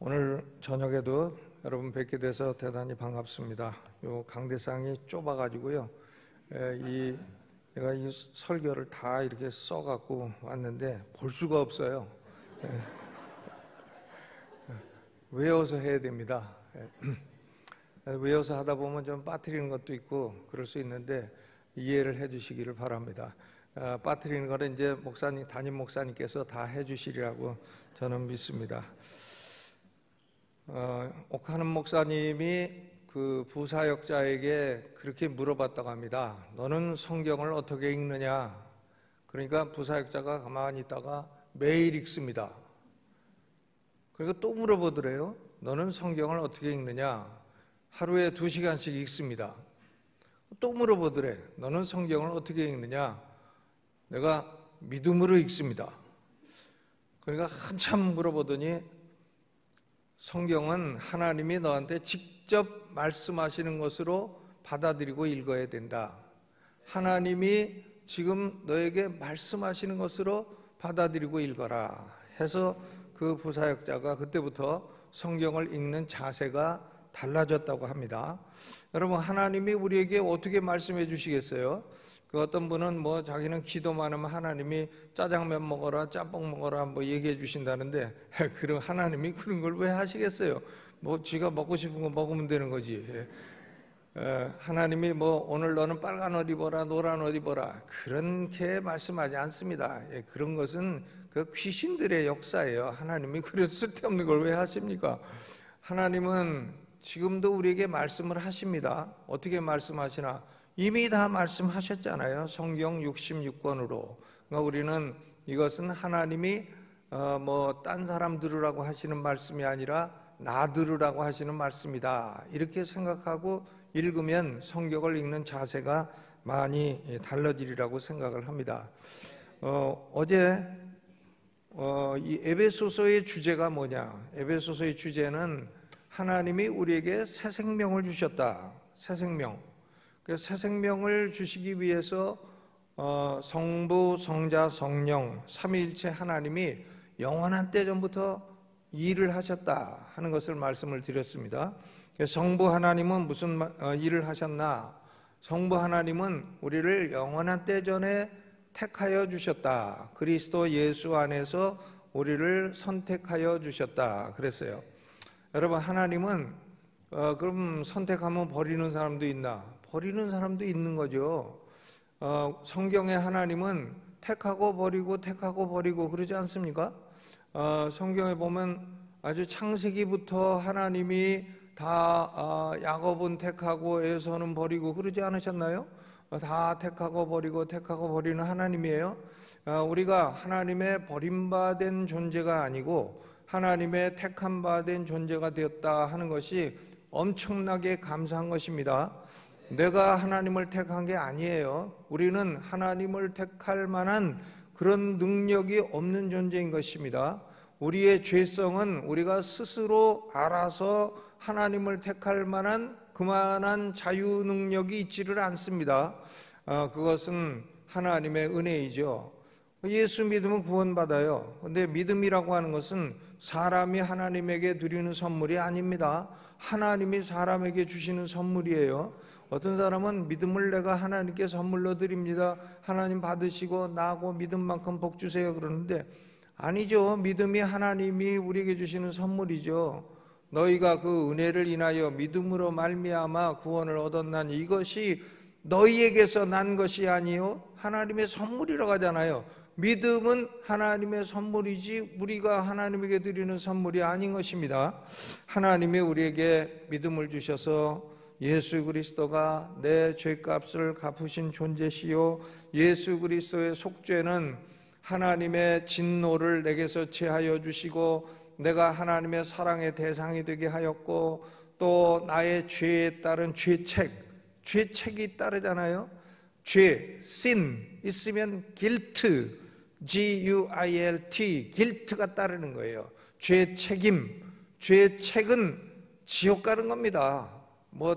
오늘 저녁에도 여러분 뵙게 돼서 대단히 반갑습니다. 요 강대상이 좁아가지고요. 내가 이 설교를 다 이렇게 써갖고 왔는데 볼 수가 없어요. 외워서 해야 됩니다. 외워서 하다 보면 좀 빠뜨리는 것도 있고 그럴 수 있는데 이해를 해주시기를 바랍니다. 빠뜨리는 거는 이제 담임 목사님께서 다 해주시리라고 저는 믿습니다. 옥하는 목사님이 그 부사역자에게 그렇게 물어봤다고 합니다. 너는 성경을 어떻게 읽느냐? 그러니까 부사역자가 가만히 있다가 매일 읽습니다. 그리고 또 물어보더래요. 너는 성경을 어떻게 읽느냐? 하루에 2시간씩 읽습니다. 또 물어보더래. 너는 성경을 어떻게 읽느냐? 내가 믿음으로 읽습니다. 그러니까 한참 물어보더니 성경은 하나님이 너한테 직접 말씀하시는 것으로 받아들이고 읽어야 된다. 하나님이 지금 너에게 말씀하시는 것으로 받아들이고 읽어라 해서 그 부사역자가 그때부터 성경을 읽는 자세가 달라졌다고 합니다. 여러분, 하나님이 우리에게 어떻게 말씀해 주시겠어요? 그 어떤 분은 자기는 기도만 하면 하나님이 짜장면 먹어라, 짬뽕 먹어라 얘기해 주신다는데, 그럼 하나님이 그런 걸 왜 하시겠어요? 지가 먹고 싶은 거 먹으면 되는 거지. 하나님이 오늘 너는 빨간 옷 입어라, 노란 옷 입어라 그렇게 말씀하지 않습니다. 그런 것은 그 귀신들의 역사예요. 하나님이 그런 쓸데없는 걸 왜 하십니까? 하나님은 지금도 우리에게 말씀을 하십니다. 어떻게 말씀하시나? 이미 다 말씀하셨잖아요. 성경 66권으로. 그러니까 우리는 이것은 하나님이 딴 사람 들으라고 하시는 말씀이 아니라 나 들으라고 하시는 말씀이다. 이렇게 생각하고 읽으면 성경을 읽는 자세가 많이 달라지리라고 생각을 합니다. 어제 이 에베소서의 주제가 뭐냐? 에베소서의 주제는 하나님이 우리에게 새 생명을 주셨다. 새 생명. 그 새 생명을 주시기 위해서 성부, 성자, 성령 삼위일체 하나님이 영원한 때 전부터 일을 하셨다 하는 것을 말씀을 드렸습니다. 성부 하나님은 무슨 일을 하셨나? 성부 하나님은 우리를 영원한 때 전에 택하여 주셨다. 그리스도 예수 안에서 우리를 선택하여 주셨다 그랬어요. 여러분, 하나님은 그럼 선택하면 버리는 사람도 있나? 버리는 사람도 있는 거죠. 성경의 하나님은 택하고 버리고 택하고 버리고 그러지 않습니까? 성경에 보면 아주 창세기부터 하나님이 다 야곱은 택하고 에서는 버리고 그러지 않으셨나요? 다 택하고 버리고 택하고 버리는 하나님이에요. 우리가 하나님의 버림받은 존재가 아니고 하나님의 택한 바 된 존재가 되었다 하는 것이 엄청나게 감사한 것입니다. 내가 하나님을 택한 게 아니에요. 우리는 하나님을 택할 만한 그런 능력이 없는 존재인 것입니다. 우리의 죄성은 우리가 스스로 알아서 하나님을 택할 만한 그만한 자유 능력이 있지를 않습니다. 그것은 하나님의 은혜이죠. 예수 믿으면 구원받아요. 그런데 믿음이라고 하는 것은 사람이 하나님에게 드리는 선물이 아닙니다. 하나님이 사람에게 주시는 선물이에요. 어떤 사람은 믿음을 내가 하나님께 선물로 드립니다. 하나님 받으시고 나하고 믿음만큼 복 주세요 그러는데 아니죠. 믿음이 하나님이 우리에게 주시는 선물이죠. 너희가 그 은혜를 인하여 믿음으로 말미암아 구원을 얻었나니 이것이 너희에게서 난 것이 아니요 하나님의 선물이라고 하잖아요. 믿음은 하나님의 선물이지 우리가 하나님에게 드리는 선물이 아닌 것입니다. 하나님이 우리에게 믿음을 주셔서 예수 그리스도가 내 죄값을 갚으신 존재시요 예수 그리스도의 속죄는 하나님의 진노를 내게서 제하여 주시고 내가 하나님의 사랑의 대상이 되게 하였고 또 나의 죄에 따른 죄책이 따르잖아요. 죄, sin 있으면 guilt, G-U-I-L-T, guilt가 따르는 거예요. 죄 책은 지옥 가는 겁니다.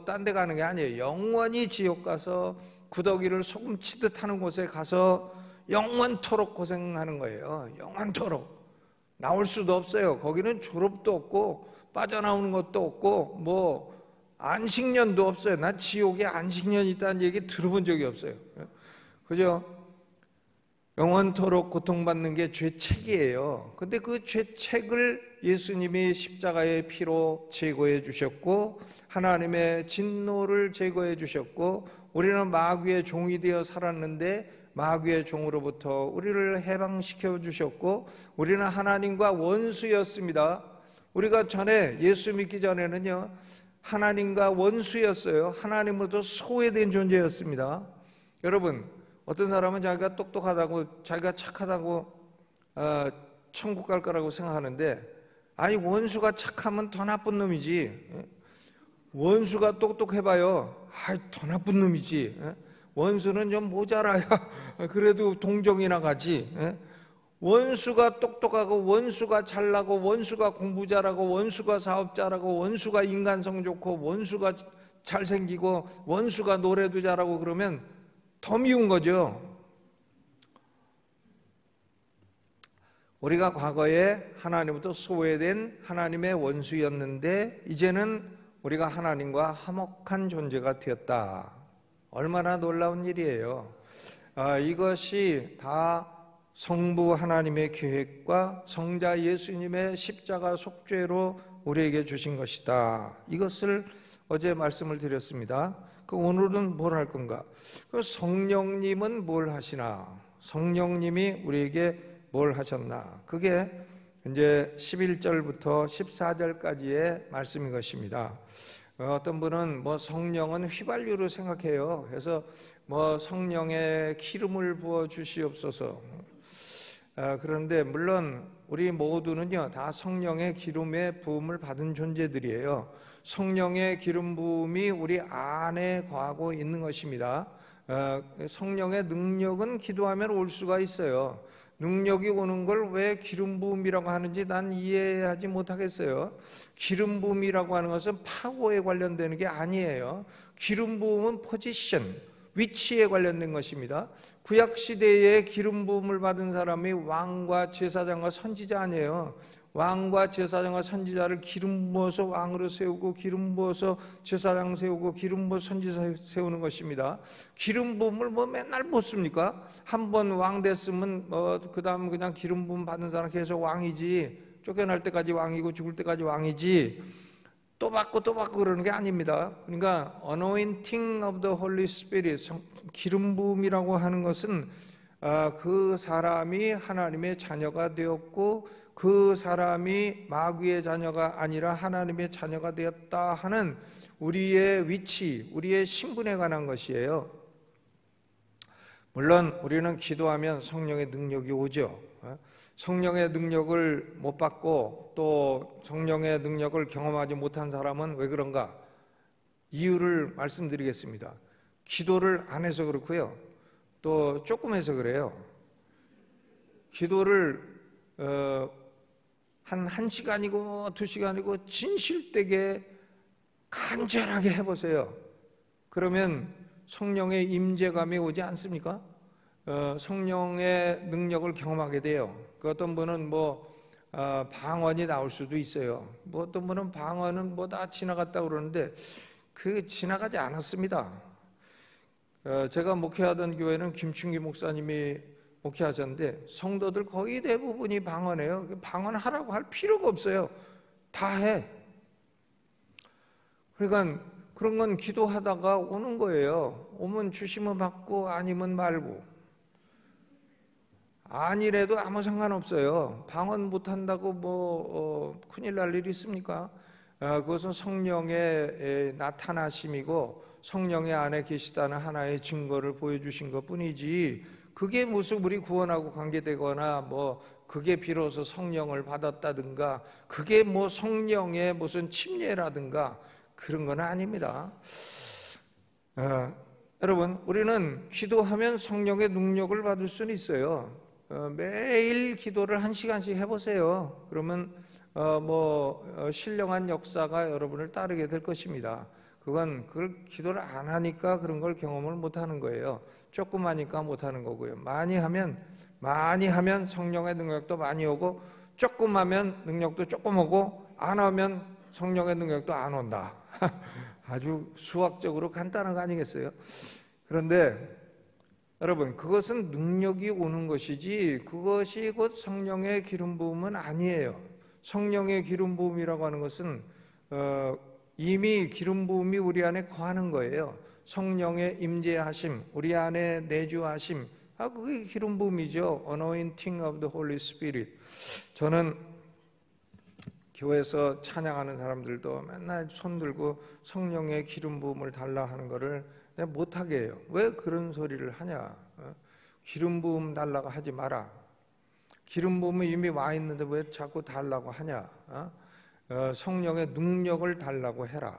딴 데 가는 게 아니에요. 영원히 지옥 가서 구더기를 소금 치듯 하는 곳에 가서 영원토록 고생하는 거예요. 영원토록. 나올 수도 없어요. 거기는 졸업도 없고 빠져나오는 것도 없고 뭐 안식년도 없어요. 난 지옥에 안식년이 있다는 얘기 들어본 적이 없어요. 그죠? 영원토록 고통받는 게 죄책이에요. 근데 그 죄책을 예수님이 십자가의 피로 제거해 주셨고 하나님의 진노를 제거해 주셨고 우리는 마귀의 종이 되어 살았는데 마귀의 종으로부터 우리를 해방시켜 주셨고 우리는 하나님과 원수였습니다. 우리가 전에 예수 믿기 전에는요 하나님과 원수였어요. 하나님으로부터 소외된 존재였습니다. 여러분, 어떤 사람은 자기가 똑똑하다고 자기가 착하다고 천국 갈 거라고 생각하는데 아니 원수가 착하면 더 나쁜 놈이지. 원수가 똑똑해봐요. 아이 더 나쁜 놈이지. 원수는 좀 모자라야 그래도 동정이나 가지. 원수가 똑똑하고 원수가 잘나고 원수가 공부 잘하고 원수가 사업 잘하고 원수가 인간성 좋고 원수가 잘생기고 원수가 노래도 잘하고 그러면 더 미운 거죠. 우리가 과거에 하나님부터 소외된 하나님의 원수였는데 이제는 우리가 하나님과 화목한 존재가 되었다. 얼마나 놀라운 일이에요. 이것이 다 성부 하나님의 계획과 성자 예수님의 십자가 속죄로 우리에게 주신 것이다. 이것을 어제 말씀을 드렸습니다. 오늘은 뭘 할 건가? 성령님은 뭘 하시나? 성령님이 우리에게 뭘 하셨나? 그게 이제 11절부터 14절까지의 말씀인 것입니다. 어떤 분은 뭐 성령은 휘발유로 생각해요. 그래서 뭐 성령의 기름을 부어 주시옵소서. 그런데 물론 우리 모두는요 다 성령의 기름의 부음을 받은 존재들이에요. 성령의 기름 부음이 우리 안에 거하고 있는 것입니다. 성령의 능력은 기도하면 올 수가 있어요. 능력이 오는 걸 왜 기름 부음이라고 하는지 난 이해하지 못하겠어요. 기름 부음이라고 하는 것은 파워에 관련되는 게 아니에요. 기름 부음은 포지션, 위치에 관련된 것입니다. 구약 시대에 기름 부음을 받은 사람이 왕과 제사장과 선지자 아니에요. 왕과 제사장과 선지자를 기름 부어서 왕으로 세우고 기름 부어서 제사장 세우고 기름 부어 선지자 세우는 것입니다. 기름 부음을 뭐 맨날 묻습니까? 한 번 왕 됐으면 그다음 그냥 기름 부음 받는 사람 계속 왕이지. 쫓겨날 때까지 왕이고 죽을 때까지 왕이지. 또 받고 또 받고 그러는 게 아닙니다. 그러니까 anointing of the Holy Spirit, 기름 부음이라고 하는 것은 그 사람이 하나님의 자녀가 되었고 그 사람이 마귀의 자녀가 아니라 하나님의 자녀가 되었다 하는 우리의 위치, 우리의 신분에 관한 것이에요. 물론 우리는 기도하면 성령의 능력이 오죠. 성령의 능력을 못 받고 또 성령의 능력을 경험하지 못한 사람은 왜 그런가? 이유를 말씀드리겠습니다. 기도를 안 해서 그렇고요. 또 조금 해서 그래요. 기도를 한 1시간이고 2시간이고 진실되게 간절하게 해보세요. 그러면 성령의 임재감이 오지 않습니까? 성령의 능력을 경험하게 돼요. 그 어떤 분은 방언이 나올 수도 있어요. 어떤 분은 방언은 다 지나갔다 그러는데 그 지나가지 않았습니다. 제가 목회하던 교회는 김충기 목사님이 목회하셨는데 성도들 거의 대부분이 방언해요. 방언하라고 할 필요가 없어요. 다 해. 그러니까 그런 건 기도하다가 오는 거예요. 오면 주시면 받고 아니면 말고. 아니래도 아무 상관없어요. 방언 못한다고 큰일 날 일이 있습니까? 그것은 성령의 나타나심이고 성령의 안에 계시다는 하나의 증거를 보여주신 것뿐이지 그게 무슨 우리 구원하고 관계되거나 그게 비로소 성령을 받았다든가 그게 성령의 무슨 침례라든가 그런 건 아닙니다. 여러분, 우리는 기도하면 성령의 능력을 받을 수는 있어요. 매일 기도를 1시간씩 해보세요. 그러면 신령한 역사가 여러분을 따르게 될 것입니다. 그걸 기도를 안 하니까 그런 걸 경험을 못 하는 거예요. 조금 하니까 못 하는 거고요. 많이 하면 성령의 능력도 많이 오고 조금 하면 능력도 조금 오고 안 하면 성령의 능력도 안 온다. 아주 수학적으로 간단한 거 아니겠어요? 그런데 여러분, 그것은 능력이 오는 것이지 그것이 곧 성령의 기름 부음은 아니에요. 성령의 기름 부음이라고 하는 것은 이미 기름 부음이 우리 안에 거하는 거예요. 성령의 임재하심, 우리 안에 내주하심, 그게 기름 부음이죠. Anointing of the Holy Spirit. 저는 교회에서 찬양하는 사람들도 맨날 손 들고 성령의 기름 부음을 달라 하는 거를 내가 못하게 해요. 왜 그런 소리를 하냐? 기름 부음 달라고 하지 마라. 기름 부음은 이미 와 있는데 왜 자꾸 달라고 하냐? 성령의 능력을 달라고 해라.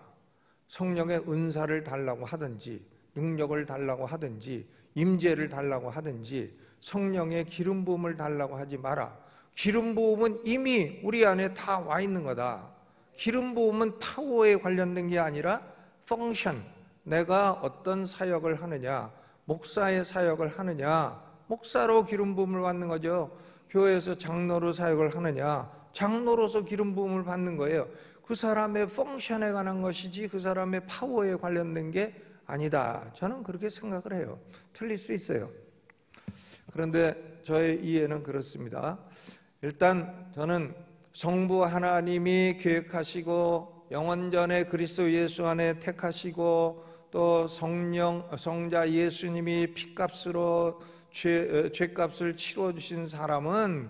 성령의 은사를 달라고 하든지, 능력을 달라고 하든지, 임재를 달라고 하든지, 성령의 기름 부음을 달라고 하지 마라. 기름 부음은 이미 우리 안에 다 와 있는 거다. 기름 부음은 파워에 관련된 게 아니라 펑션, 내가 어떤 사역을 하느냐, 목사의 사역을 하느냐, 목사로 기름 부음을 받는 거죠. 교회에서 장로로 사역을 하느냐, 장로로서 기름 부음을 받는 거예요. 그 사람의 펑션에 관한 것이지 그 사람의 파워에 관련된 게 아니다. 저는 그렇게 생각을 해요. 틀릴 수 있어요. 그런데 저의 이해는 그렇습니다. 일단 저는 성부 하나님이 계획하시고 영원전에 그리스도 예수 안에 택하시고 또 성자 예수님이 피값으로 죄값을 치러주신 사람은,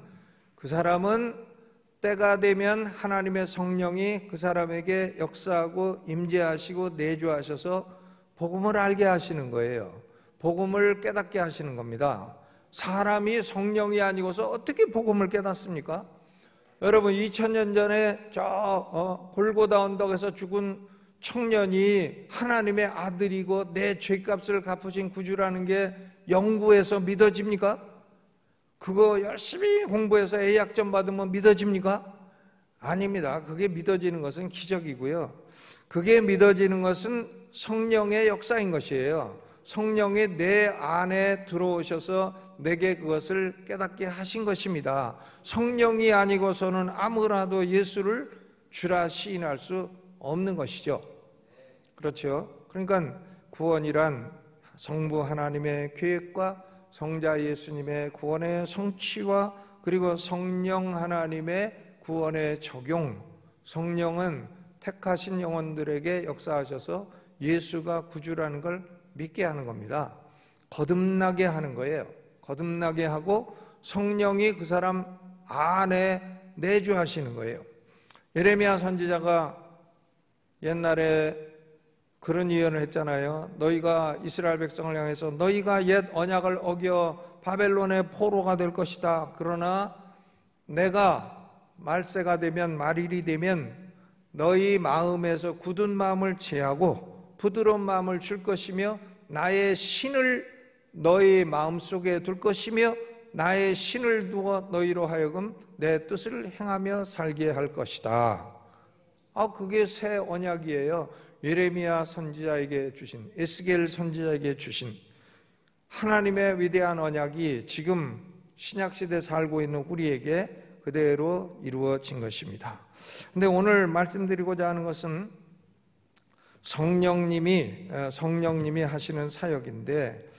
그 사람은 때가 되면 하나님의 성령이 그 사람에게 역사하고 임재하시고 내주하셔서 복음을 알게 하시는 거예요. 복음을 깨닫게 하시는 겁니다. 사람이 성령이 아니고서 어떻게 복음을 깨닫습니까? 여러분, 2000년 전에 저 골고다 언덕에서 죽은 청년이 하나님의 아들이고 내 죄값을 갚으신 구주라는 게 연구해서 믿어집니까? 그거 열심히 공부해서 A학점 받으면 믿어집니까? 아닙니다. 그게 믿어지는 것은 기적이고요. 그게 믿어지는 것은 성령의 역사인 것이에요. 성령이 내 안에 들어오셔서 내게 그것을 깨닫게 하신 것입니다. 성령이 아니고서는 아무라도 예수를 주라 시인할 수 없는 것이죠. 그렇죠? 그러니까 구원이란 성부 하나님의 계획과 성자 예수님의 구원의 성취와 그리고 성령 하나님의 구원의 적용, 성령은 택하신 영혼들에게 역사하셔서 예수가 구주라는 걸 믿게 하는 겁니다. 거듭나게 하는 거예요. 거듭나게 하고 성령이 그 사람 안에 내주하시는 거예요. 예레미야 선지자가 옛날에 그런 예언을 했잖아요. 너희가 이스라엘 백성을 향해서 너희가 옛 언약을 어겨 바벨론의 포로가 될 것이다. 그러나 내가 말세가 되면, 말일이 되면 너희 마음에서 굳은 마음을 제하고 부드러운 마음을 줄 것이며 나의 신을 너희 마음속에 둘 것이며 나의 신을 두어 너희로 하여금 내 뜻을 행하며 살게 할 것이다. 그게 새 언약이에요. 예레미야 선지자에게 주신, 에스겔 선지자에게 주신 하나님의 위대한 언약이 지금 신약시대에 살고 있는 우리에게 그대로 이루어진 것입니다. 근데 오늘 말씀드리고자 하는 것은 성령님이 하시는 사역인데,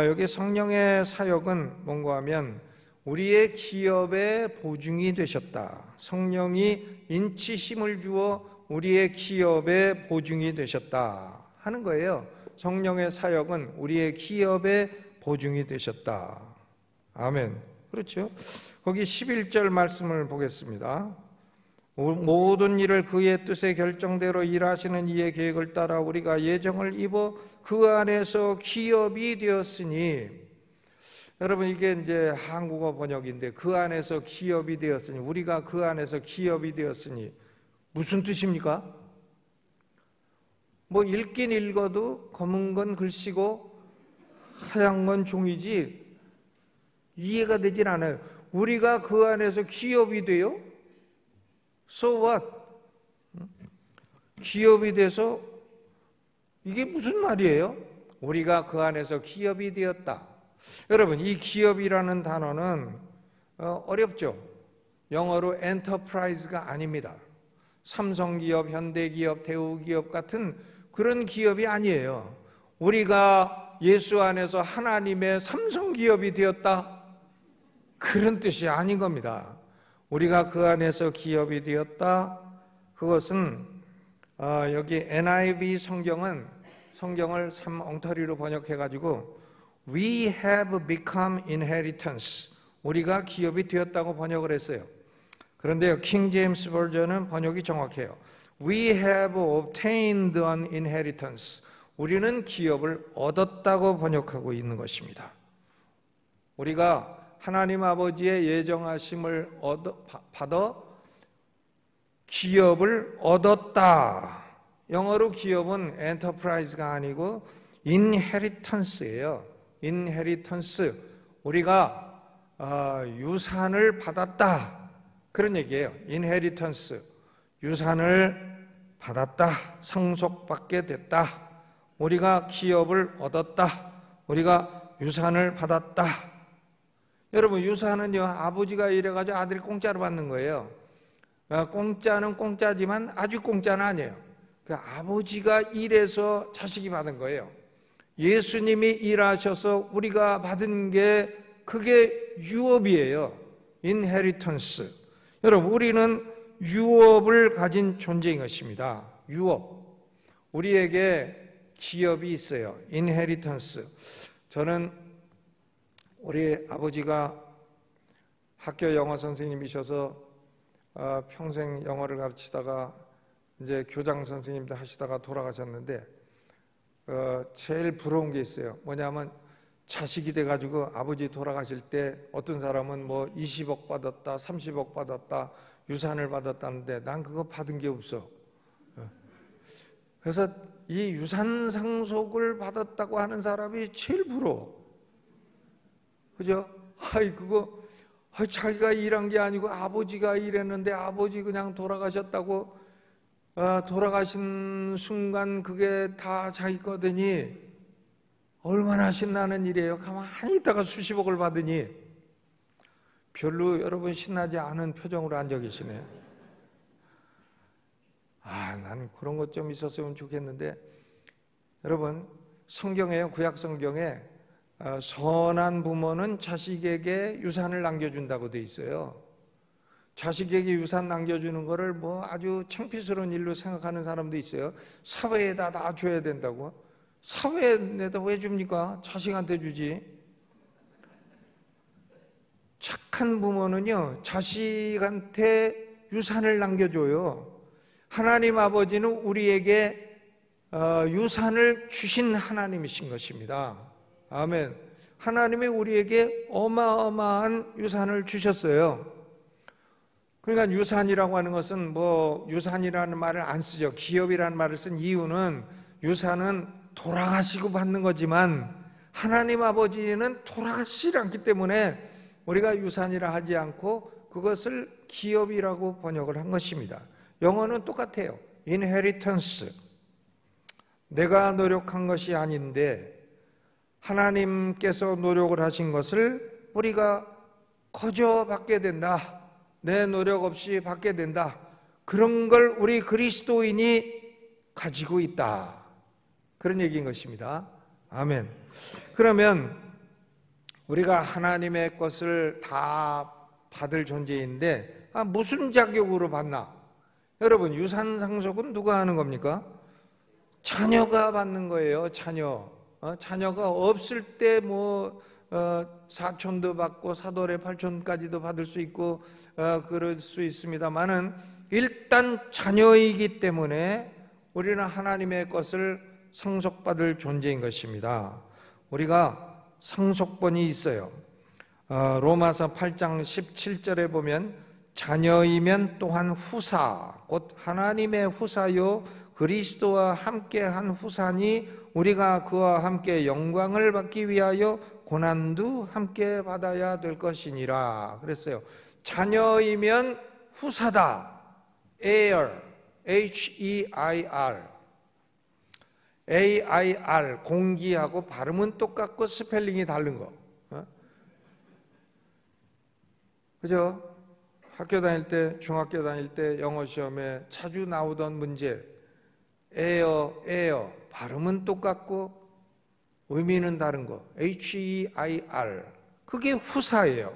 여기 성령의 사역은 뭔가 하면 우리의 기업의 보증이 되셨다. 성령이 인치심을 주어 우리의 기업의 보증이 되셨다 하는 거예요. 성령의 사역은 우리의 기업의 보증이 되셨다. 아멘. 그렇죠? 거기 11절 말씀을 보겠습니다. 모든 일을 그의 뜻의 결정대로 일하시는 이의 계획을 따라 우리가 예정을 입어 그 안에서 기업이 되었으니, 여러분 이게 이제 한국어 번역인데 그 안에서 기업이 되었으니, 우리가 그 안에서 기업이 되었으니 무슨 뜻입니까? 뭐 읽긴 읽어도 검은 건 글씨고 하얀 건 종이지 이해가 되질 않아요. 우리가 그 안에서 기업이 돼요? So what? 기업이 돼서 이게 무슨 말이에요? 우리가 그 안에서 기업이 되었다. 여러분, 이 기업이라는 단어는 어렵죠? 영어로 엔터프라이즈가 아닙니다. 삼성기업, 현대기업, 대우기업 같은 그런 기업이 아니에요. 우리가 예수 안에서 하나님의 삼성기업이 되었다, 그런 뜻이 아닌 겁니다. 우리가 그 안에서 기업이 되었다, 그것은 여기 NIV 성경을 참 엉터리로 번역해가지고 We have become inheritance, 우리가 기업이 되었다고 번역을 했어요. 그런데요, 킹 제임스 버전은 번역이 정확해요. We have obtained an inheritance, 우리는 기업을 얻었다고 번역하고 있는 것입니다. 우리가 하나님 아버지의 예정하심을 받아 기업을 얻었다. 영어로 기업은 enterprise가 아니고 inheritance예요. inheritance, 우리가 유산을 받았다, 그런 얘기예요. inheritance, 유산을 받았다, 상속받게 됐다, 우리가 기업을 얻었다, 우리가 유산을 받았다. 여러분, 유산은요, 아버지가 이래가지고 아들이 공짜로 받는 거예요. 공짜는 공짜지만 아주 공짜는 아니에요. 그 아버지가 일해서 자식이 받은 거예요. 예수님이 일하셔서 우리가 받은 게 그게 유업이에요. 인헤리턴스. 여러분, 우리는 유업을 가진 존재인 것입니다. 유업. 우리에게 기업이 있어요. 인헤리턴스. 저는 우리 아버지가 학교 영어 선생님이셔서 평생 영어를 가르치다가 이제 교장 선생님도 하시다가 돌아가셨는데 제일 부러운 게 있어요. 뭐냐면 자식이 돼가지고 아버지 돌아가실 때 어떤 사람은 뭐 20억 받았다, 30억 받았다, 유산을 받았다는데 난 그거 받은 게 없어. 그래서 이 유산 상속을 받았다고 하는 사람이 제일 부러워. 그죠? 자기가 일한 게 아니고 아버지가 일했는데 아버지 그냥 돌아가셨다고, 돌아가신 순간 그게 다 자기 거더니 얼마나 신나는 일이에요. 가만히 있다가 수십억을 받으니 별로 여러분 신나지 않은 표정으로 앉아 계시네요. 난 그런 것 좀 있었으면 좋겠는데, 여러분, 성경에요, 구약 성경에 선한 부모는 자식에게 유산을 남겨준다고 돼 있어요. 자식에게 유산 남겨주는 거를 뭐 아주 창피스러운 일로 생각하는 사람도 있어요. 사회에다 다 줘야 된다고. 사회에다 왜 줍니까? 자식한테 주지. 착한 부모는요, 자식한테 유산을 남겨줘요. 하나님 아버지는 우리에게 유산을 주신 하나님이신 것입니다. 아멘. 하나님이 우리에게 어마어마한 유산을 주셨어요. 그러니까 유산이라고 하는 것은 뭐 유산이라는 말을 안 쓰죠. 기업이라는 말을 쓴 이유는 유산은 돌아가시고 받는 거지만 하나님 아버지는 돌아가시지 않기 때문에 우리가 유산이라 하지 않고 그것을 기업이라고 번역을 한 것입니다. 영어는 똑같아요. inheritance. 내가 노력한 것이 아닌데 하나님께서 노력을 하신 것을 우리가 거저 받게 된다. 내 노력 없이 받게 된다. 그런 걸 우리 그리스도인이 가지고 있다. 그런 얘기인 것입니다. 아멘. 그러면 우리가 하나님의 것을 다 받을 존재인데 무슨 자격으로 받나? 여러분, 유산 상속은 누가 하는 겁니까? 자녀가 받는 거예요. 자녀가 없을 때 사촌도 받고 사돈의 팔촌까지도 받을 수 있고 그럴 수 있습니다만은 일단 자녀이기 때문에 우리는 하나님의 것을 상속받을 존재인 것입니다. 우리가 상속번이 있어요. 로마서 8장 17절에 보면 자녀이면 또한 후사, 곧 하나님의 후사요 그리스도와 함께한 후사니 우리가 그와 함께 영광을 받기 위하여 고난도 함께 받아야 될 것이니라 그랬어요. 자녀이면 후사다. heir, H-E-I-R. A-I-R, 공기하고 발음은 똑같고 스펠링이 다른 거. 그죠? 학교 다닐 때, 중학교 다닐 때 영어 시험에 자주 나오던 문제, 에어, 발음은 똑같고 의미는 다른 거, HEIR, 그게 후사예요.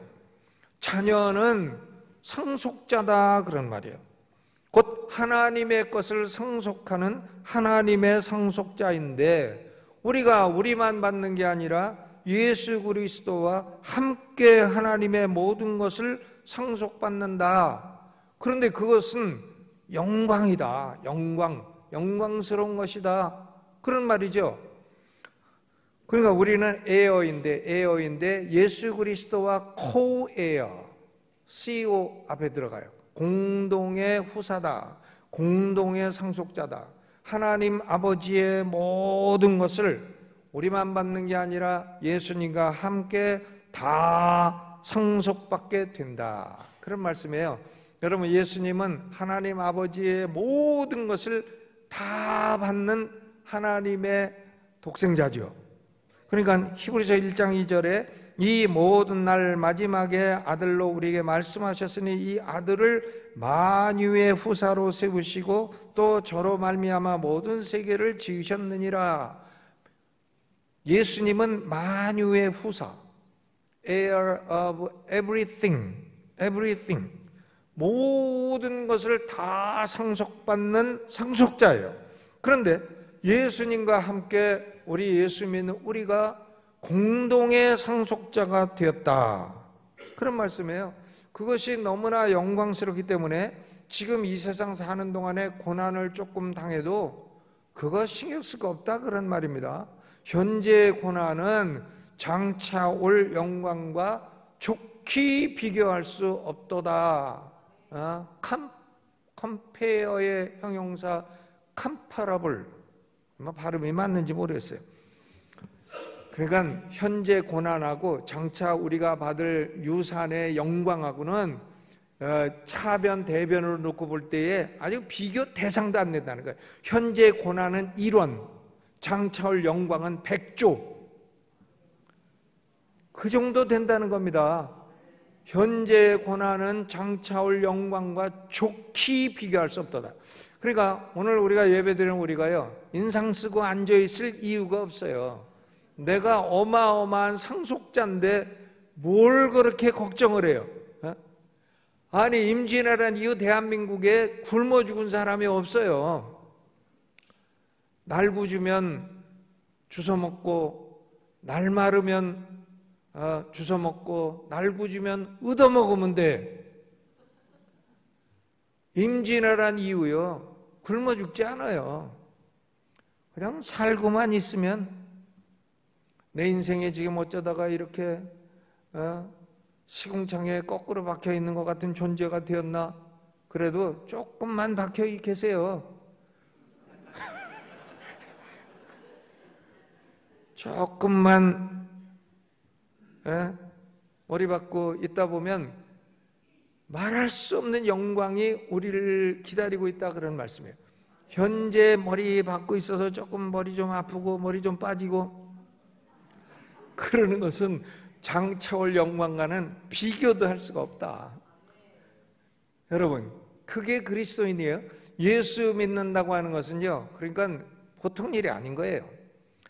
자녀는 상속자다 그런 말이에요. 곧 하나님의 것을 상속하는 하나님의 상속자인데, 우리가 우리만 받는 게 아니라 예수 그리스도와 함께 하나님의 모든 것을 상속받는다. 그런데 그것은 영광이다. 영광스러운 것이다. 그런 말이죠. 그러니까 우리는 에어인데 예수 그리스도와 코에어, CO 앞에 들어가요. 공동의 후사다. 공동의 상속자다. 하나님 아버지의 모든 것을 우리만 받는 게 아니라 예수님과 함께 다 상속받게 된다. 그런 말씀이에요. 여러분, 예수님은 하나님 아버지의 모든 것을 다 받는 하나님의 독생자죠. 그러니까 히브리서 1장 2절에 이 모든 날 마지막에 아들로 우리에게 말씀하셨으니 이 아들을 만유의 후사로 세우시고 또 저로 말미암아 모든 세계를 지으셨느니라. 예수님은 만유의 후사, heir of everything, 모든 것을 다 상속받는 상속자예요. 그런데 예수님과 함께 우리 예수 믿는 우리가 공동의 상속자가 되었다. 그런 말씀이에요. 그것이 너무나 영광스럽기 때문에 지금 이 세상 사는 동안에 고난을 조금 당해도 그거 신경 쓸 거 없다 그런 말입니다. 현재의 고난은 장차 올 영광과 좋게 비교할 수 없도다. 컴페어의 형용사 컴파라블, 발음이 맞는지 모르겠어요. 그러니까 현재 고난하고 장차 우리가 받을 유산의 영광하고는 차변 대변으로 놓고 볼 때에 아주 비교 대상도 안 된다는 거예요. 현재 고난은 1원, 장차 올 영광은 100조, 그 정도 된다는 겁니다. 현재 고난은 장차 올 영광과 좋게 비교할 수 없도다. 그러니까 오늘 우리가 예배드리는 우리가요, 인상 쓰고 앉아있을 이유가 없어요. 내가 어마어마한 상속자인데 뭘 그렇게 걱정을 해요? 아니, 임진왜란 이후 대한민국에 굶어 죽은 사람이 없어요. 날 구주면 주워 먹고, 날 마르면 주워 먹고, 날 구주면 얻어 먹으면 돼. 임진왜란 이후요, 굶어 죽지 않아요. 그냥 살고만 있으면, 내 인생에 지금 어쩌다가 이렇게 시궁창에 거꾸로 박혀 있는 것 같은 존재가 되었나? 그래도 조금만 박혀 계세요. 조금만 머리 박고 있다 보면 말할 수 없는 영광이 우리를 기다리고 있다 그런 말씀이에요. 현재 머리 박고 있어서 조금 머리 좀 아프고 머리 좀 빠지고 그러는 것은 장차 올 영광과는 비교도 할 수가 없다. 여러분, 그게 그리스도인이에요. 예수 믿는다고 하는 것은요, 그러니까 보통 일이 아닌 거예요.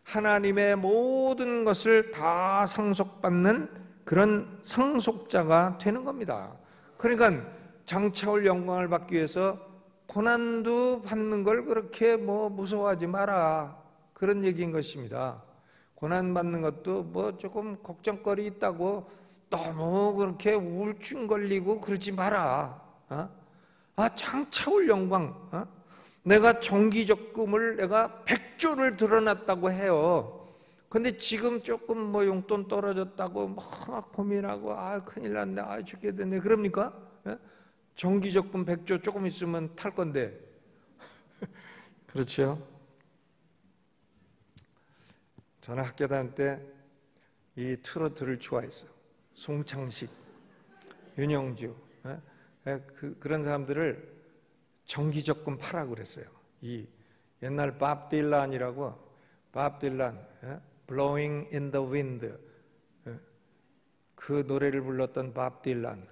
하나님의 모든 것을 다 상속받는 그런 상속자가 되는 겁니다. 그러니까 장차 올 영광을 받기 위해서 고난도 받는 걸 그렇게 무서워하지 마라, 그런 얘기인 것입니다. 고난 받는 것도 조금 걱정거리 있다고 너무 그렇게 우울증 걸리고 그러지 마라. 장차 올 영광, 내가 정기적금을 내가 100조를 드러났다고 해요. 근데 지금 조금 용돈 떨어졌다고 막 고민하고 큰일 났네, 죽게 됐네, 그럽니까? 정기적금 100조 조금 있으면 탈 건데. 그렇죠? 저는 학교 다닐 때 이 트로트를 좋아했어요. 송창식, 윤영주, 그런 사람들을 정기적금 파라고 그랬어요. 이 옛날 밥 딜란이라고, 밥 딜란, Blowing in the Wind, 그 노래를 불렀던 밥 딜란,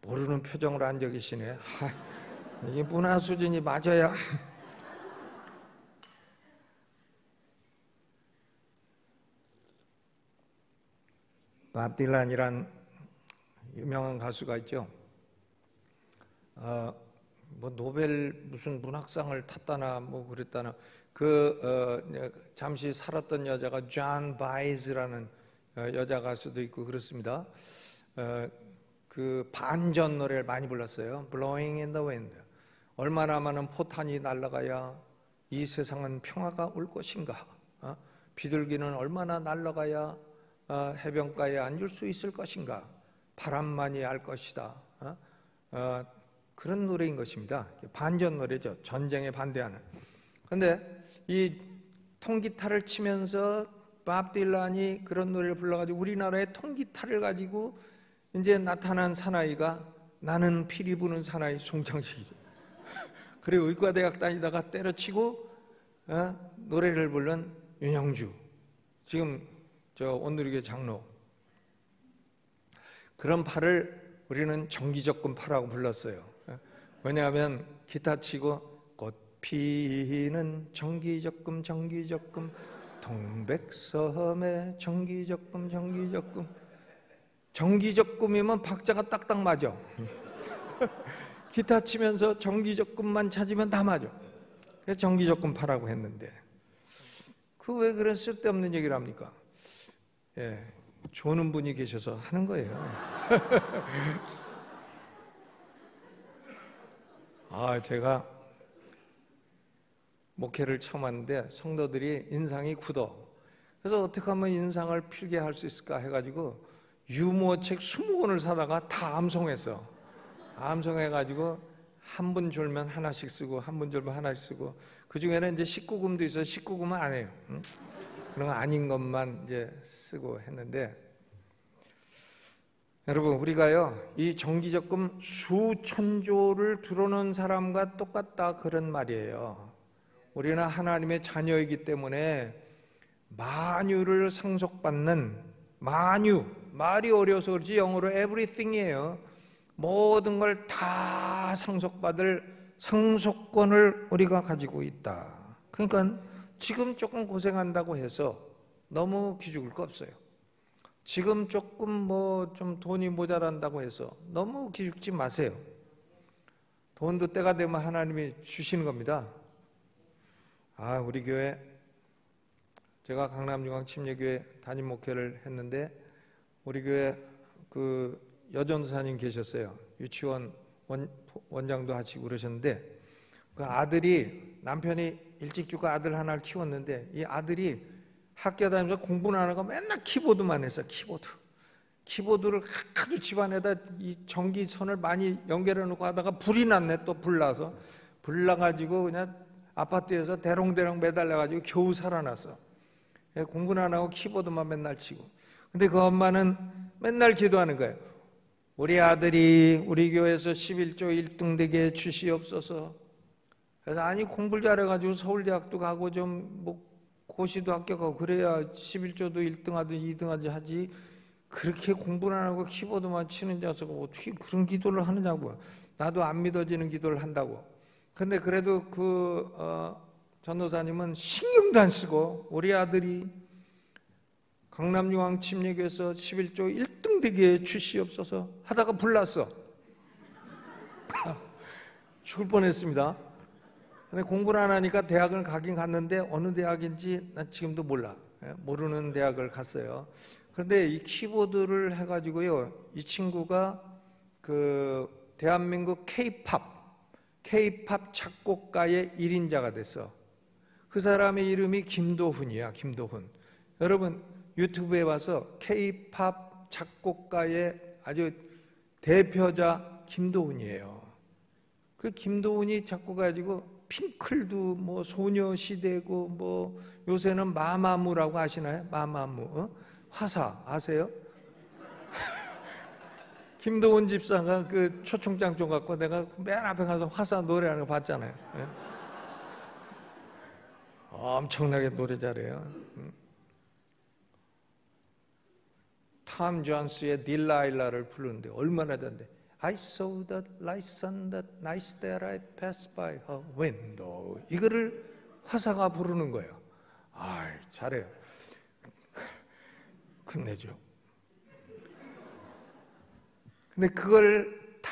모르는 표정으로 앉아 계시네. 이게 문화 수준이 맞아야. 밥 딜란이란 유명한 가수가 있죠. 뭐 노벨 무슨 문학상을 탔다나 뭐 그랬다나 잠시 살았던 여자가 존 바이즈라는 여자 가수도 있고 그렇습니다. 그 반전 노래를 많이 불렀어요. Blowing in the Wind. 얼마나 많은 포탄이 날아가야 이 세상은 평화가 올 것인가? 비둘기는 얼마나 날아가야 해변가에 앉을 수 있을 것인가? 바람만이 알 것이다. 그런 노래인 것입니다. 반전 노래죠. 전쟁에 반대하는. 그런데 이 통기타를 치면서 밥 딜란이 그런 노래를 불러가지고 우리나라의 통기타를 가지고 이제 나타난 사나이가 나는 피리 부는 사나이 송창식이죠. 그리고 의과대학 다니다가 때려치고 노래를 부른 윤영주. 지금 저 온누리교회 장로. 그런 파를 우리는 정기적금 파라고 불렀어요. 왜냐하면 기타 치고 꽃 피는 정기적금 정기적금 동백섬에 정기적금 정기적금 정기적금이면 박자가 딱딱 맞아. 기타 치면서 정기적금만 찾으면 다 맞아. 그래서 정기적금 파라고 했는데 그 왜 그런 쓸데없는 얘기를 합니까? 예, 조는 분이 계셔서 하는 거예요. 제가 목회를 처음 하는데 성도들이 인상이 굳어. 그래서 어떻게 하면 인상을 필게 할 수 있을까 해가지고 유머책 20권을 사다가 다 암송했어. 암송해가지고 한 분 졸면 하나씩 쓰고 한 분 졸면 하나씩 쓰고 그 중에는 이제 19금도 있어요. 19금은 안 해요. 그런 거 아닌 것만 이제 쓰고 했는데 여러분 우리가요 이 정기적금 수천조를 들어오는 사람과 똑같다 그런 말이에요. 우리는 하나님의 자녀이기 때문에 만유를 상속받는 만유 말이 어려워서 그렇지 영어로 everything이에요. 모든 걸 다 상속받을 상속권을 우리가 가지고 있다. 그러니까 지금 조금 고생한다고 해서 너무 기죽을 거 없어요. 지금 조금 뭐 좀 돈이 모자란다고 해서 너무 기죽지 마세요. 돈도 때가 되면 하나님이 주시는 겁니다. 우리 교회 제가 강남중앙침례교회 담임 목회를 했는데 우리 교회 그 여전사님 계셨어요. 유치원 원장도 하시고 그러셨는데 그 아들이 남편이 일찍 죽고 아들 하나를 키웠는데 이 아들이 학교 다니면서 공부는 안 하고 맨날 키보드만 했어. 키보드를 하도 집안에다 이 전기선을 많이 연결해 놓고 하다가 불이 났네. 또 불 나서 불 나가지고 그냥 아파트에서 대롱대롱 매달려가지고 겨우 살아났어. 공부는 안 하고 키보드만 맨날 치고. 근데 그 엄마는 맨날 기도하는 거예요. 우리 아들이 우리 교회에서 11조 1등 되게 주시옵소서. 그래서 아니 공부를 잘해가지고 서울대학도 가고 좀 뭐 고시도 합격하고 그래야 11조도 1등 하든 2등 하지 그렇게 공부를 안 하고 키보드만 치는 자석은 어떻게 그런 기도를 하느냐고요. 나도 안 믿어지는 기도를 한다고. 근데 그래도 그 전도사님은 신경도 안 쓰고 우리 아들이 강남중앙침례교회에서 11조 1등 되게 주시옵소서 하다가 불났어. 죽을 뻔했습니다. 근데 공부를 안 하니까 대학을 가긴 갔는데 어느 대학인지 난 지금도 몰라. 모르는 대학을 갔어요. 그런데 이 키보드를 해가지고요, 이 친구가 그 대한민국 K-팝 작곡가의 1인자가 됐어. 그 사람의 이름이 김도훈이야. 김도훈. 여러분 유튜브에 와서 K-팝 작곡가의 아주 대표자 김도훈이에요. 그 김도훈이 작곡가지고 핑클도 뭐 소녀시대고 뭐 요새는 마마무라고 아시나요? 마마무. 화사 아세요? 김도훈 집사가 그 초청장 좀 갖고 내가 맨 앞에 가서 화사 노래하는 거 봤잖아요. 엄청나게 노래 잘해요. 탐 존스의 딜라일라를 부르는데 얼마나 잘한데 I saw the lights on the nights that I passed by her window. 이거를 화사가 부르는 거예요. 아, 잘해요. 끝내죠. 근데 그걸 다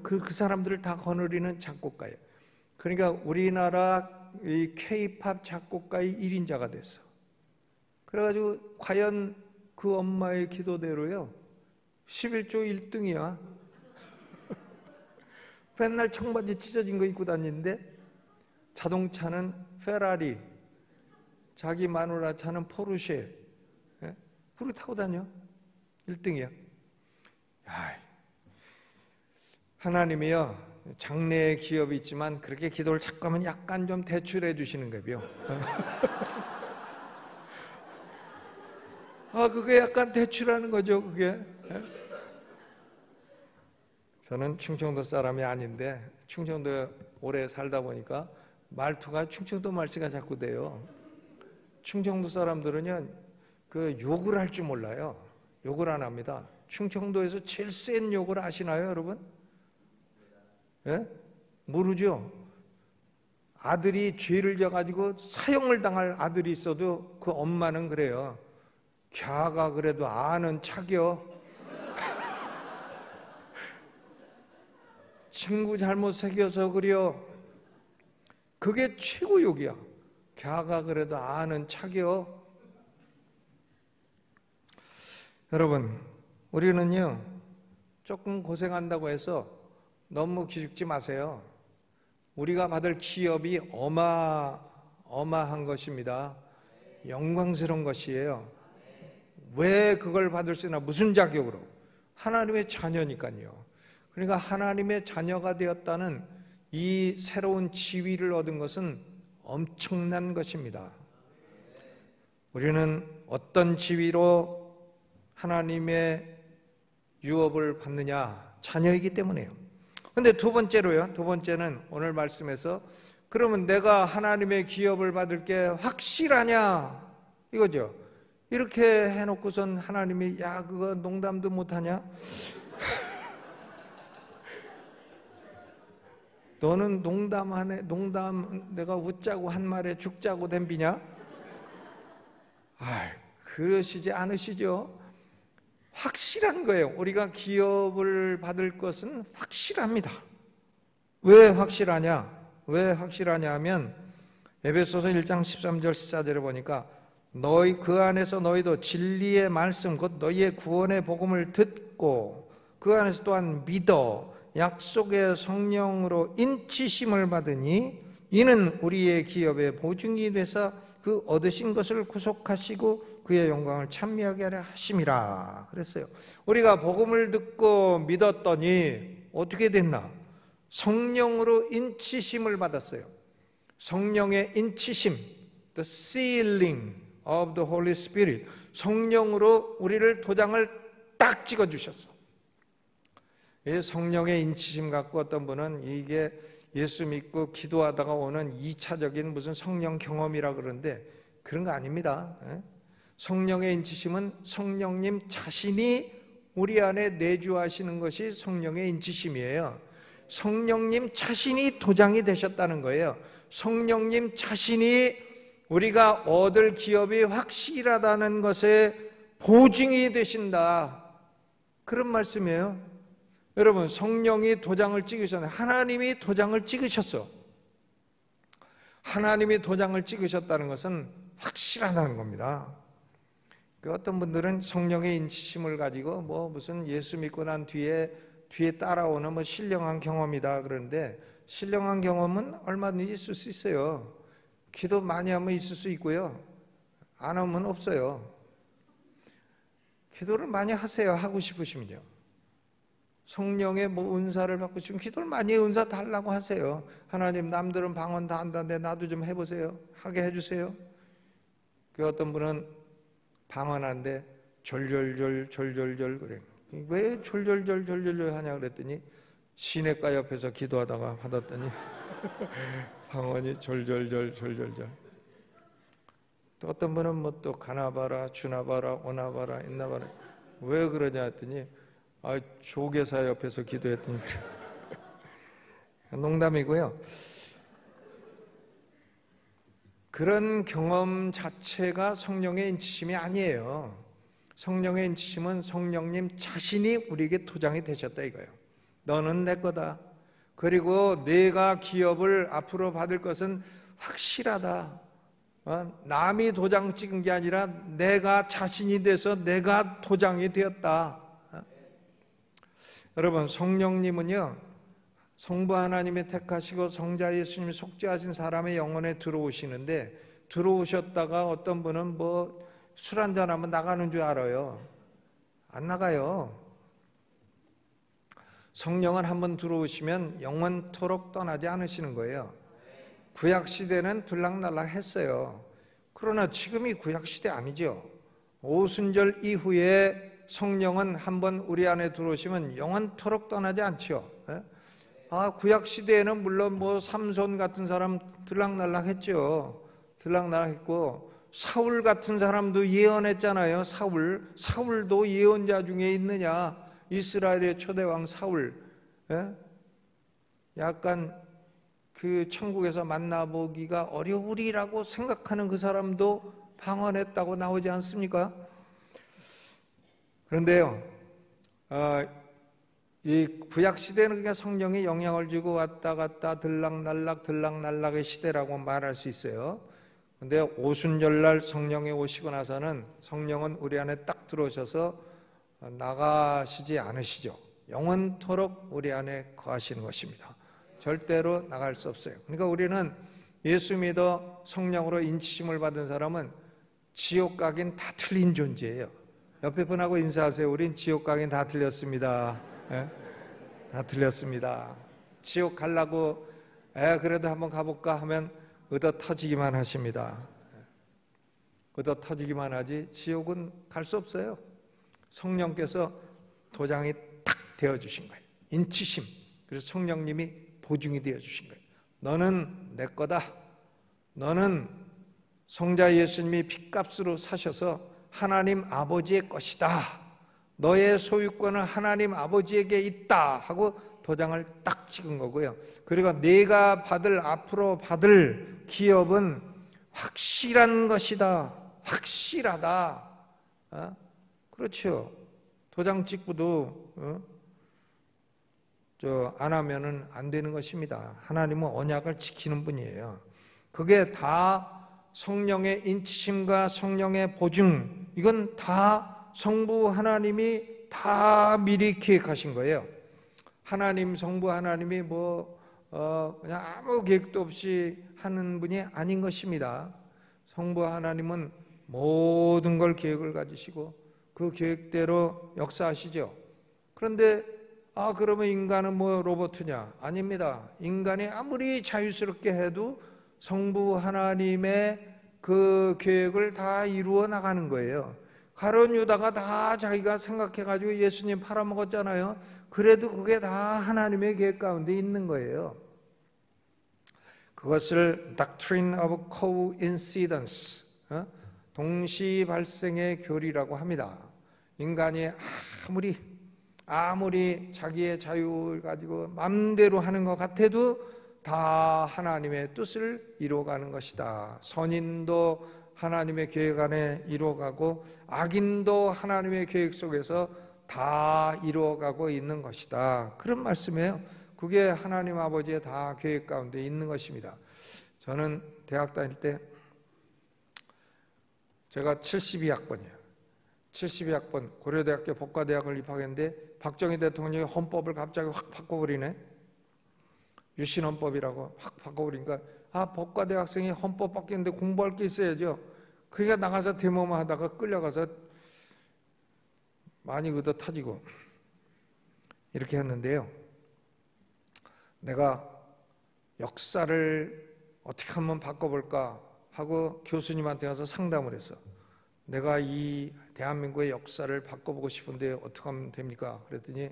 그 사람들을 다 거느리는 작곡가예요. 그러니까 우리나라 이 K-팝 작곡가의 1인자가 됐어. 그래가지고 과연 그 엄마의 기도대로요 11조 1등이야. 맨날 청바지 찢어진 거 입고 다니는데 자동차는 페라리, 자기 마누라 차는 포르쉐, 그걸 타고 다녀. 1등이야. 하나님이요 장래의 기업이 있지만 그렇게 기도를 자꾸 하면 약간 좀 대출해 주시는 거예요. 그게 약간 대출하는 거죠, 그게. 저는 충청도 사람이 아닌데 충청도에 오래 살다 보니까 말투가 충청도 말씨가 자꾸 돼요. 충청도 사람들은요 그 욕을 할 줄 몰라요. 욕을 안 합니다. 충청도에서 제일 센 욕을 아시나요, 여러분? 예? 모르죠? 아들이 죄를 져가지고 사형을 당할 아들이 있어도 그 엄마는 그래요. 갸가 그래도 아는 착여. 친구 잘못 새겨서 그려. 그게 최고 욕이야. 갸가 그래도 아는 착여. 여러분, 우리는요 조금 고생한다고 해서 너무 기죽지 마세요. 우리가 받을 기업이 어마어마한 것입니다. 영광스러운 것이에요. 왜 그걸 받을 수 있나? 무슨 자격으로? 하나님의 자녀니까요. 그러니까 하나님의 자녀가 되었다는 이 새로운 지위를 얻은 것은 엄청난 것입니다. 우리는 어떤 지위로 하나님의 유업을 받느냐? 자녀이기 때문에요. 근데 두 번째는 오늘 말씀에서 그러면 내가 하나님의 기업을 받을 게 확실하냐? 이거죠. 이렇게 해놓고선 하나님이 야 그거 농담도 못하냐? 너는 농담 내가 웃자고 한 말에 죽자고 덤비냐? 그러시지 않으시죠? 확실한 거예요. 우리가 기업을 받을 것은 확실합니다. 왜 확실하냐? 왜 확실하냐 하면 에베소서 1장 13절 14절에 보니까 너희 그 안에서 너희도 진리의 말씀 곧 너희의 구원의 복음을 듣고 그 안에서 또한 믿어 약속의 성령으로 인치심을 받으니 이는 우리의 기업의 보증이 돼서 그 얻으신 것을 구속하시고 그의 영광을 찬미하게 하려 하심이라 그랬어요. 우리가 복음을 듣고 믿었더니 어떻게 됐나? 성령으로 인치심을 받았어요. 성령의 인치심, the sealing of the Holy Spirit. 성령으로 우리를 도장을 딱 찍어주셨어. 성령의 인치심 갖고 어떤 분은 이게 예수 믿고 기도하다가 오는 2차적인 무슨 성령 경험이라 그러는데 그런 거 아닙니다. 성령의 인치심은 성령님 자신이 우리 안에 내주하시는 것이 성령의 인치심이에요. 성령님 자신이 도장이 되셨다는 거예요. 성령님 자신이 우리가 얻을 기업이 확실하다는 것에 보증이 되신다. 그런 말씀이에요. 여러분, 성령이 도장을 찍으셨네. 하나님이 도장을 찍으셨어. 하나님이 도장을 찍으셨다는 것은 확실하다는 겁니다. 어떤 분들은 성령의 인치심을 가지고 무슨 예수 믿고 난 뒤에 따라오는 신령한 경험이다 그러는데 신령한 경험은 얼마든지 있을 수 있어요. 기도 많이 하면 있을 수 있고요. 안 하면 없어요. 기도를 많이 하세요. 하고 싶으시면요. 성령의 은사를 받고 싶으면 기도를 많이 은사 달라고 하세요. 하나님 남들은 방언 다 한다는데 나도 좀 해보세요. 하게 해주세요. 어떤 분은 방언한데 졸졸졸 그래. 왜 졸졸졸 하냐 그랬더니 시내가 옆에서 기도하다가 받았더니 방언이 졸졸졸. 또 어떤 분은 또 가나봐라 주나봐라 오나봐라 있나봐라 왜 그러냐 했더니 조계사 옆에서 기도했더니 농담이고요. 그런 경험 자체가 성령의 인치심이 아니에요. 성령의 인치심은 성령님 자신이 우리에게 도장이 되셨다 이거예요. 너는 내 거다. 그리고 내가 기업을 앞으로 받을 것은 확실하다. 남이 도장 찍은 게 아니라 내가 자신이 돼서 내가 도장이 되었다. 여러분, 성령님은요, 성부 하나님이 택하시고 성자 예수님이 속죄하신 사람의 영혼에 들어오시는데, 들어오셨다가 어떤 분은 뭐 술 한잔하면 나가는 줄 알아요. 안 나가요. 성령은 한번 들어오시면 영원토록 떠나지 않으시는 거예요. 구약시대는 들락날락 했어요. 그러나 지금이 구약시대 아니죠. 오순절 이후에 성령은 한번 우리 안에 들어오시면 영원토록 떠나지 않죠. 구약시대에는 물론 뭐 삼손 같은 사람 들락날락 했죠. 들락날락 했고, 사울 같은 사람도 예언했잖아요. 사울도 예언자 중에 있느냐. 이스라엘의 초대왕 사울, 약간 그 천국에서 만나보기가 어려우리라고 생각하는 그 사람도 방언했다고 나오지 않습니까? 그런데요, 이 구약시대는 그냥 성령이 영향을 주고 왔다 갔다 들락날락의 시대라고 말할 수 있어요. 그런데 오순절날 성령이 오시고 나서는 성령은 우리 안에 딱 들어오셔서 나가시지 않으시죠. 영원토록 우리 안에 거하시는 것입니다. 절대로 나갈 수 없어요. 그러니까 우리는 예수 믿어 성령으로 인치심을 받은 사람은 지옥 가긴 다 틀린 존재예요. 옆에 분하고 인사하세요. 우린 지옥 가긴 다 틀렸습니다. 다 틀렸습니다. 지옥 가려고 그래도 한번 가볼까 하면 얻어 터지기만 하십니다. 얻어 터지기만 하지 지옥은 갈 수 없어요. 성령께서 도장이 탁 되어주신 거예요. 인치심. 그래서 성령님이 보증이 되어주신 거예요. 너는 내 거다. 너는 성자 예수님이 핏값으로 사셔서 하나님 아버지의 것이다. 너의 소유권은 하나님 아버지에게 있다 하고 도장을 딱 찍은 거고요. 그리고 내가 앞으로 받을 기업은 확실한 것이다. 확실하다. 그렇죠. 도장 찍고도 안 하면은 안 되는 것입니다. 하나님은 언약을 지키는 분이에요. 그게 다 성령의 인치심과 성령의 보증, 이건 다 성부 하나님이 다 미리 기획하신 거예요. 성부 하나님이 그냥 아무 계획도 없이 하는 분이 아닌 것입니다. 성부 하나님은 모든 걸 계획을 가지시고 그 계획대로 역사하시죠. 그런데 그러면 인간은 로봇이냐? 아닙니다. 인간이 아무리 자유스럽게 해도 성부 하나님의 그 계획을 다 이루어 나가는 거예요. 가룟 유다가 다 자기가 생각해가지고 예수님 팔아먹었잖아요. 그래도 그게 다 하나님의 계획 가운데 있는 거예요. 그것을 Doctrine of Coincidence, 동시 발생의 교리라고 합니다. 인간이 아무리 자기의 자유를 가지고 마음대로 하는 것 같아도 다 하나님의 뜻을 이루어가는 것이다. 선인도 하나님의 계획 안에 이루어가고 악인도 하나님의 계획 속에서 다 이루어가고 있는 것이다. 그런 말씀이에요. 그게 하나님 아버지의 다 계획 가운데 있는 것입니다. 저는 대학 다닐 때 제가 72학번이에요. 72학번 고려대학교 법과대학을 입학했는데 박정희 대통령이 헌법을 갑자기 확 바꿔버리네. 유신헌법이라고 확 바꿔버리니까 법과대학생이 헌법 바뀌는데 공부할 게 있어야죠. 그러니까 나가서 데모만 하다가 끌려가서 많이 얻어 터지고 이렇게 했는데요. 내가 역사를 어떻게 한번 바꿔볼까 하고 교수님한테 가서 상담을 했어. 내가 이 대한민국의 역사를 바꿔보고 싶은데 어떻게 하면 됩니까? 그랬더니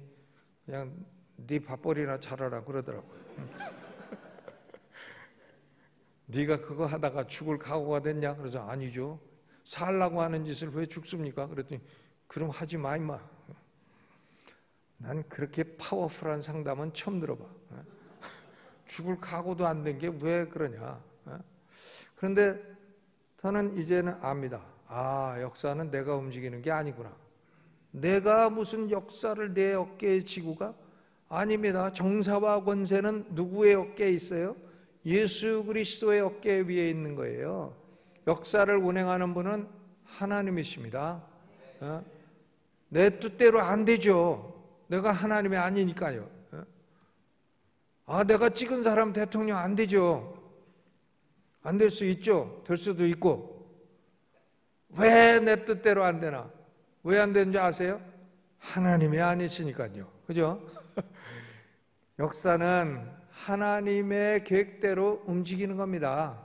그냥 네 밥벌이나 잘하라 그러더라고요. 네가 그거 하다가 죽을 각오가 됐냐? 그래서 아니죠. 살라고 하는 짓을 왜 죽습니까? 그랬더니 그럼 하지 마 임마. 난 그렇게 파워풀한 상담은 처음 들어봐. 죽을 각오도 안 된 게 왜 그러냐. 그런데 저는 이제는 압니다. 역사는 내가 움직이는 게 아니구나. 내가 무슨 역사를 내 어깨에 지고 가? 아닙니다. 정사와 권세는 누구의 어깨에 있어요? 예수 그리스도의 어깨 위에 있는 거예요. 역사를 운행하는 분은 하나님이십니다. 내 뜻대로 안 되죠. 내가 하나님이 아니니까요. 내가 찍은 사람 대통령 안 되죠. 안 될 수 있죠. 될 수도 있고. 왜 내 뜻대로 안 되나? 왜 안 되는지 아세요? 하나님이 아니시니까요. 그죠? 역사는 하나님의 계획대로 움직이는 겁니다.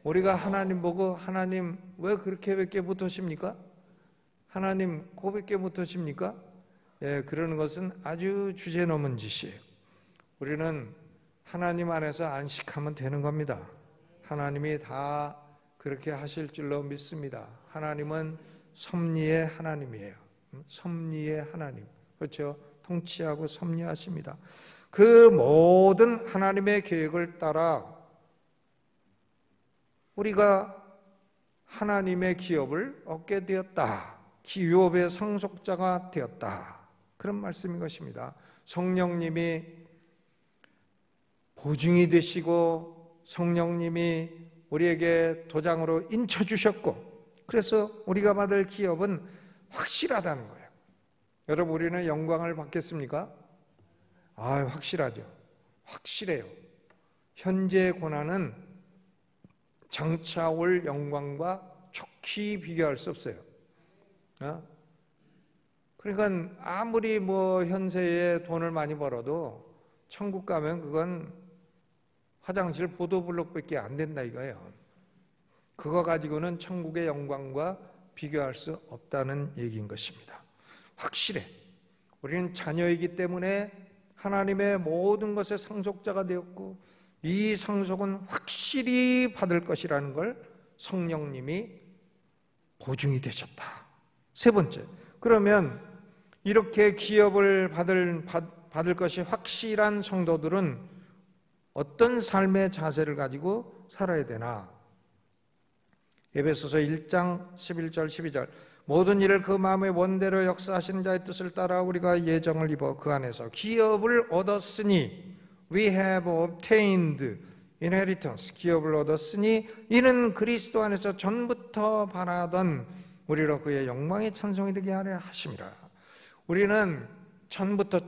우리가 하나님 보고 하나님 왜 그렇게밖에 못하십니까? 하나님 그밖에 못하십니까? 그러는 것은 아주 주제넘은 짓이에요. 우리는 하나님 안에서 안식하면 되는 겁니다. 하나님이 다 그렇게 하실 줄로 믿습니다. 하나님은 섭리의 하나님이에요. 섭리의 하나님. 그렇죠? 통치하고 섭리하십니다. 그 모든 하나님의 계획을 따라 우리가 하나님의 기업을 얻게 되었다. 기업의 상속자가 되었다. 그런 말씀인 것입니다. 성령님이 보증이 되시고 성령님이 우리에게 도장으로 인쳐주셨고 그래서 우리가 받을 기업은 확실하다는 거예요. 여러분 우리는 영광을 받겠습니까? 확실하죠. 확실해요. 현재 고난은 장차 올 영광과 촉히 비교할 수 없어요. 그러니까 아무리 현세에 돈을 많이 벌어도 천국 가면 그건 화장실 보도블록밖에 안 된다 이거예요. 그거 가지고는 천국의 영광과 비교할 수 없다는 얘기인 것입니다. 확실해. 우리는 자녀이기 때문에 하나님의 모든 것의 상속자가 되었고 이 상속은 확실히 받을 것이라는 걸 성령님이 보증이 되셨다. 세 번째, 그러면 이렇게 기업을 받을 것이 확실한 성도들은 어떤 삶의 자세를 가지고 살아야 되나? 에베소서 1장 11절 12절 모든 일을 그 마음의 원대로 역사하시는 자의 뜻을 따라 우리가 예정을 입어 그 안에서 기업을 얻었으니 We have obtained inheritance 기업을 얻었으니 이는 그리스도 안에서 전부터 바라던 우리로 그의 영광의 찬송이 되게 하려 하심이라. 우리는 처음부터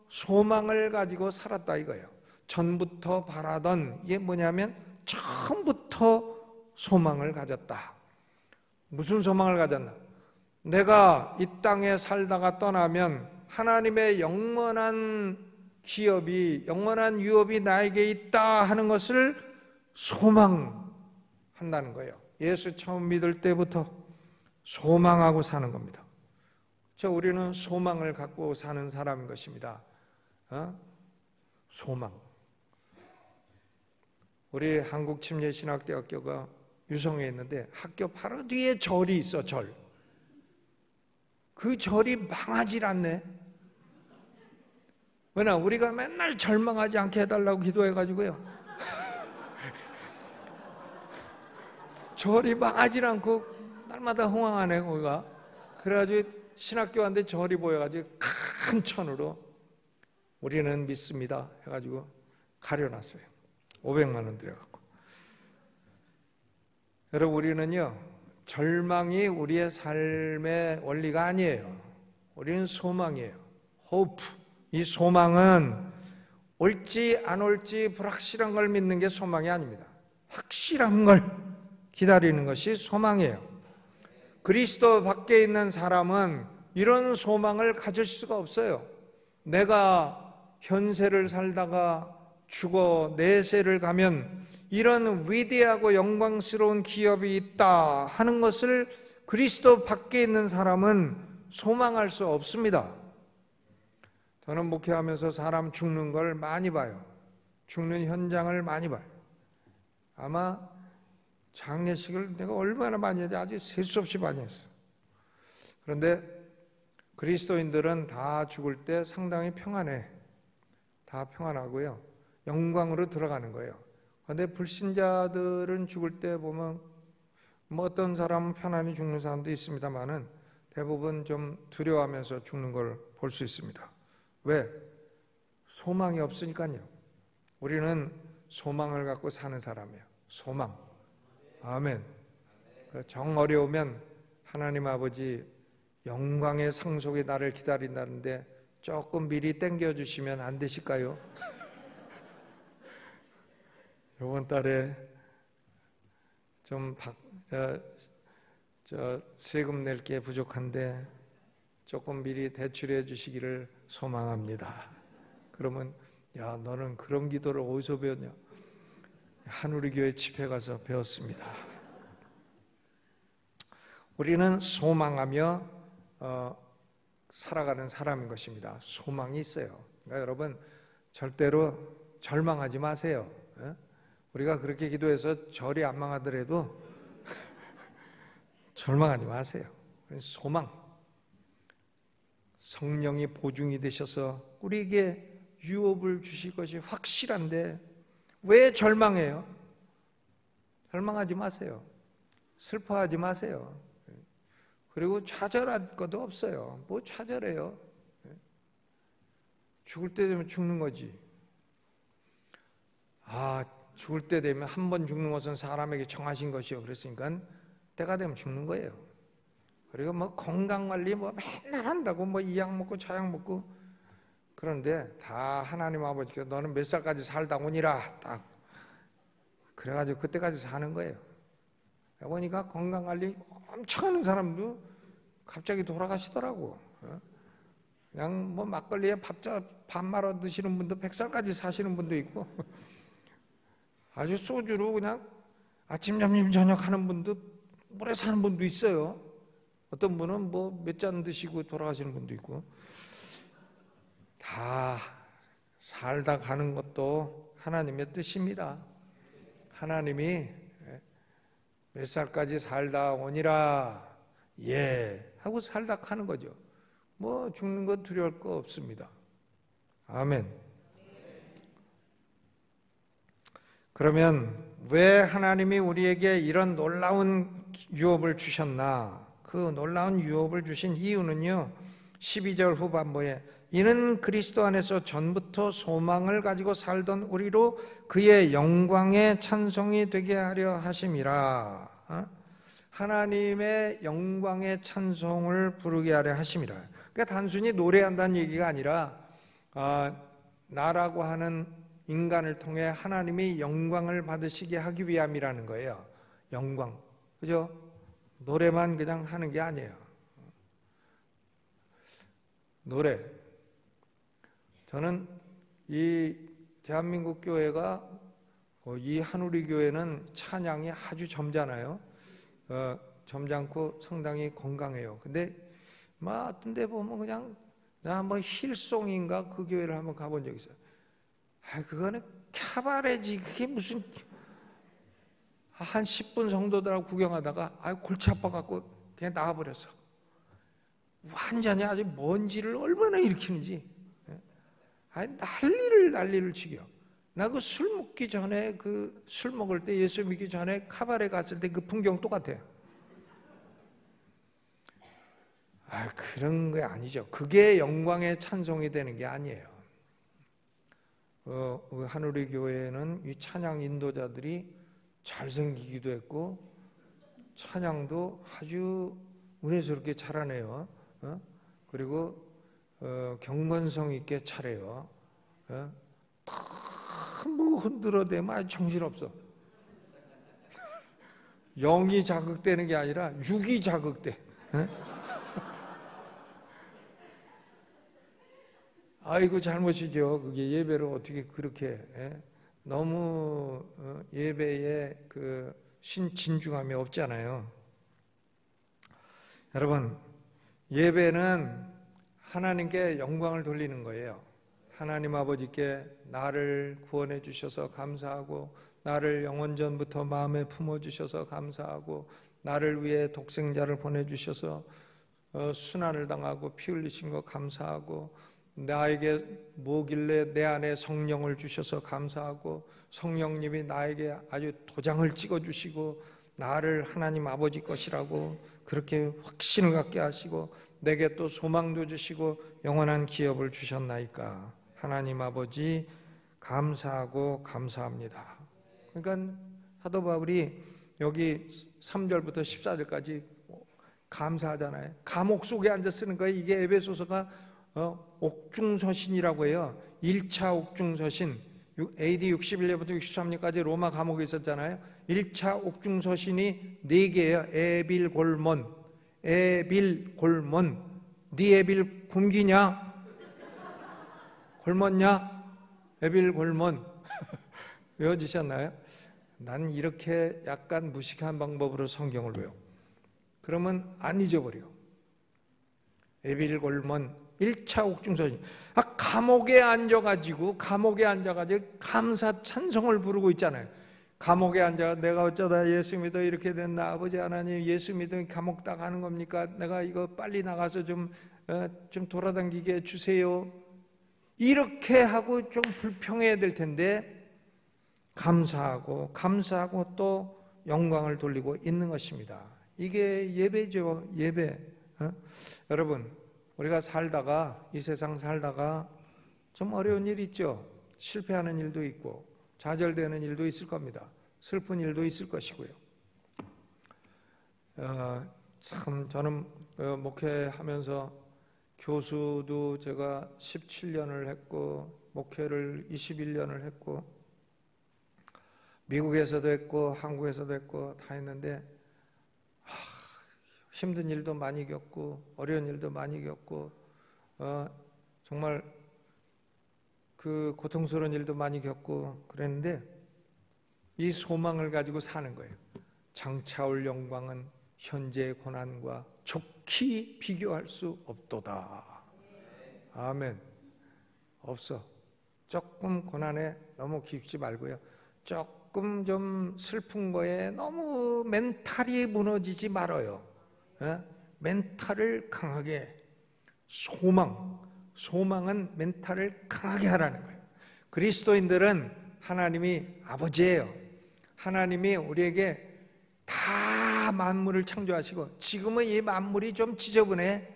소망을 가지고 살았다 이거예요. 전부터 바라던 이게 뭐냐면 처음부터 소망을 가졌다. 무슨 소망을 가졌나? 내가 이 땅에 살다가 떠나면 하나님의 영원한 기업이 영원한 유업이 나에게 있다 하는 것을 소망한다는 거예요. 예수 처음 믿을 때부터 소망하고 사는 겁니다. 우리는 소망을 갖고 사는 사람인 것입니다. 소망. 우리 한국침례신학대학교가 유성에 있는데 학교 바로 뒤에 절이 있어. 절. 그 절이 망하질 않네. 왜냐? 우리가 맨날 절망하지 않게 해달라고 기도해가지고요. 절이 망하질 않고 날마다 흥황하네 거기가. 그래가지고 신학교한테 절이 보여가지고 큰 천으로 우리는 믿습니다 해가지고 가려놨어요. 500만 원 들여갖고. 여러분 우리는요 절망이 우리의 삶의 원리가 아니에요. 우리는 소망이에요. hope. 이 소망은 올지 안 올지 불확실한 걸 믿는 게 소망이 아닙니다. 확실한 걸 기다리는 것이 소망이에요. 그리스도 밖에 있는 사람은 이런 소망을 가질 수가 없어요. 내가 현세를 살다가 죽어 내세를 가면 이런 위대하고 영광스러운 기업이 있다 하는 것을 그리스도 밖에 있는 사람은 소망할 수 없습니다. 저는 목회하면서 사람 죽는 걸 많이 봐요. 죽는 현장을 많이 봐요. 아마 장례식을 내가 얼마나 많이 했지 아주 셀 수 없이 많이 했어요. 그런데 그리스도인들은 다 죽을 때 상당히 평안해. 다 평안하고요. 영광으로 들어가는 거예요. 그런데 불신자들은 죽을 때 보면 뭐 어떤 사람은 편안히 죽는 사람도 있습니다만은 대부분 좀 두려워하면서 죽는 걸 볼 수 있습니다. 왜? 소망이 없으니까요. 우리는 소망을 갖고 사는 사람이에요. 소망. 아멘. 정 어려우면 하나님 아버지 영광의 상속이 나를 기다린다는데 조금 미리 땡겨주시면 안 되실까요? 이번 달에 좀 세금 낼 게 부족한데 조금 미리 대출해 주시기를 소망합니다. 그러면 야, 너는 그런 기도를 어디서 배웠냐? 한우리교회 집회 가서 배웠습니다. 우리는 소망하며 살아가는 사람인 것입니다. 소망이 있어요. 그러니까 여러분 절대로 절망하지 마세요. 우리가 그렇게 기도해서 절이 안 망하더라도 절망하지 마세요. 소망. 성령이 보증이 되셔서 우리에게 유업을 주실 것이 확실한데 왜 절망해요? 절망하지 마세요. 슬퍼하지 마세요. 그리고 좌절할 것도 없어요. 뭐 좌절해요? 죽을 때 되면 죽는 거지. 죽을 때 되면 한 번 죽는 것은 사람에게 정하신 것이요. 그랬으니까 때가 되면 죽는 거예요. 그리고 뭐 건강관리 뭐 맨날 한다고 뭐 이 약 먹고 저 약 먹고 그런데 다 하나님 아버지께서 너는 몇 살까지 살다 오니라 딱 그래가지고 그때까지 사는 거예요. 보니까 건강관리 엄청 하는 사람도 갑자기 돌아가시더라고. 그냥 뭐 막걸리에 밥 말아 드시는 분도 100살까지 사시는 분도 있고 아주 소주로 그냥 아침 점심 저녁 하는 분도 오래 사는 분도 있어요. 어떤 분은 뭐 몇 잔 드시고 돌아가시는 분도 있고 다 살다 가는 것도 하나님의 뜻입니다. 하나님이 몇 살까지 살다 오니라 예 하고 살다 가는 거죠. 뭐 죽는 거 두려울 거 없습니다. 아멘. 그러면 왜 하나님이 우리에게 이런 놀라운 유업을 주셨나? 그 놀라운 유업을 주신 이유는요 12절 후반부에 이는 그리스도 안에서 전부터 소망을 가지고 살던 우리로 그의 영광의 찬송이 되게 하려 하심이라. 하나님의 영광의 찬송을 부르게 하려 하심이라. 그러니까 단순히 노래한다는 얘기가 아니라 나라고 하는 인간을 통해 하나님이 영광을 받으시게 하기 위함이라는 거예요. 영광. 그죠? 노래만 그냥 하는 게 아니에요. 노래. 저는 이 대한민국 교회가 이 한우리 교회는 찬양이 아주 점잖아요. 점잖고 상당히 건강해요. 근데 막 어떤 데 보면 그냥 나 뭐 힐송인가 그 교회를 한번 가본 적 있어요. 그거는 카바레지. 그게 무슨 한 10분 성도들하고 구경하다가 골치 아파갖고 그냥 나와버렸어. 완전히 아주 먼지를 얼마나 일으키는지 난리를 치겨. 나 그 술 먹기 전에 술 먹을 때 예수 믿기 전에 카바레 갔을 때 그 풍경 똑같아. 그런 게 아니죠. 그게 영광의 찬송이 되는 게 아니에요. 한우리 교회는 이 찬양 인도자들이 잘생기기도 했고 찬양도 아주 은혜스럽게 잘하네요. 그리고 경건성 있게 차려요. 너무 흔들어대면 아주 정신없어. 영이 자극되는 게 아니라 육이 자극돼. 아이고 잘못이죠. 그게 예배를 어떻게 그렇게 너무 예배에 그 진중함이 없잖아요. 여러분 예배는 하나님께 영광을 돌리는 거예요. 하나님 아버지께 나를 구원해 주셔서 감사하고 나를 영원전부터 마음에 품어 주셔서 감사하고 나를 위해 독생자를 보내주셔서 순환을 당하고 피 흘리신 거 감사하고, 나에게 뭐길래 내 안에 성령을 주셔서 감사하고, 성령님이 나에게 아주 도장을 찍어주시고 나를 하나님 아버지 것이라고 그렇게 확신을 갖게 하시고 내게 또 소망도 주시고 영원한 기업을 주셨나이까. 하나님 아버지 감사하고 감사합니다. 그러니까 사도 바울이 여기 3절부터 14절까지 감사하잖아요. 감옥 속에 앉아 쓰는 거예요. 이게 에베소서가 옥중서신이라고 해요. 1차 옥중서신, AD 61년부터 63년까지 로마 감옥에 있었잖아요. 1차 옥중서신이 4개예요. 에빌골몬, 에빌골몬. 네 에빌 굶기냐? 골몬냐? 에빌골몬. 외워지셨나요? 난 이렇게 약간 무식한 방법으로 성경을 외워. 그러면 안 잊어버려. 에빌골몬 1차 옥중서신. 감옥에 앉아가지고 감사 찬송을 부르고 있잖아요. 감옥에 앉아 내가 어쩌다 예수 믿어 이렇게 됐나. 아버지 하나님, 예수 믿으면 감옥 딱 가는 겁니까? 내가 이거 빨리 나가서 좀 돌아다니게 해주세요. 이렇게 하고 좀 불평해야 될 텐데 감사하고 또 영광을 돌리고 있는 것입니다. 이게 예배죠. 예배. 여러분, 우리가 살다가, 이 세상 살다가 좀 어려운 일 있죠. 실패하는 일도 있고 좌절되는 일도 있을 겁니다. 슬픈 일도 있을 것이고요. 참 저는 목회하면서 교수도 제가 17년을 했고 목회를 21년을 했고 미국에서도 했고 한국에서도 했고 다 했는데 힘든 일도 많이 겪고 어려운 일도 많이 겪고 정말 그 고통스러운 일도 많이 겪고 그랬는데 이 소망을 가지고 사는 거예요. 장차올 영광은 현재의 고난과 좋게 비교할 수 없도다. 아멘. 없어. 조금 고난에 너무 깊지 말고요. 조금 좀 슬픈 거에 너무 멘탈이 무너지지 말아요. 멘탈을 강하게, 소망은 멘탈을 강하게 하라는 거예요. 그리스도인들은 하나님이 아버지예요. 하나님이 우리에게 다 만물을 창조하시고 지금은 이 만물이 좀 지저분해.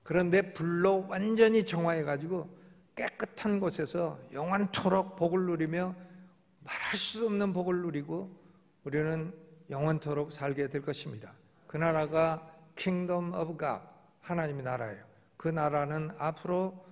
그런데 불로 완전히 정화해가지고 깨끗한 곳에서 영원토록 복을 누리며 말할 수 없는 복을 누리고 우리는 영원토록 살게 될 것입니다. 그 나라가 Kingdom of God, 하나님의 나라예요. 그 나라는 앞으로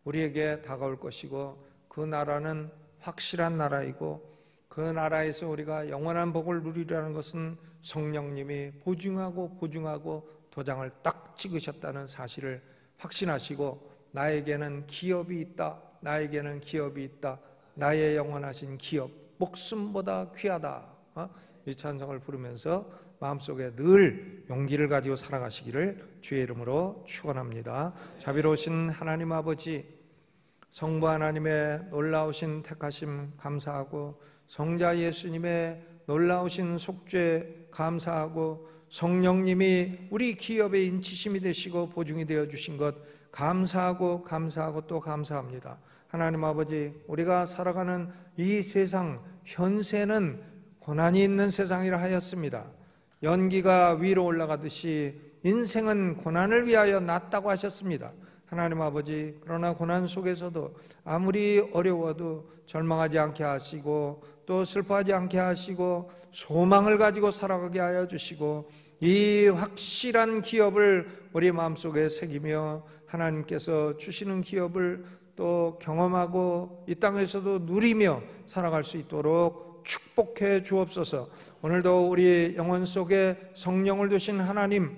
우리에게 다가올 것이고 그 나라는 확실한 나라이고 그 나라에서 우리가 영원한 복을 누리라는 것은 성령님이 보증하고 도장을 딱 찍으셨다는 사실을 확신하시고 나에게는 기업이 있다. 나의 영원하신 기업, 목숨보다 귀하다. 이 찬송을 부르면서 마음속에 늘 용기를 가지고 살아가시기를 주의 이름으로 축원합니다. 자비로우신 하나님 아버지, 성부 하나님의 놀라우신 택하심 감사하고 성자 예수님의 놀라우신 속죄 감사하고 성령님이 우리 기업의 인치심이 되시고 보증이 되어 주신 것 감사하고 또 감사합니다. 하나님 아버지, 우리가 살아가는 이 세상 현세는 고난이 있는 세상이라 하였습니다. 연기가 위로 올라가듯이 인생은 고난을 위하여 났다고 하셨습니다. 하나님 아버지, 그러나 고난 속에서도 아무리 어려워도 절망하지 않게 하시고 또 슬퍼하지 않게 하시고 소망을 가지고 살아가게 하여 주시고 이 확실한 기업을 우리 마음속에 새기며 하나님께서 주시는 기업을 또 경험하고 이 땅에서도 누리며 살아갈 수 있도록 축복해 주옵소서. 오늘도 우리 영혼 속에 성령을 두신 하나님,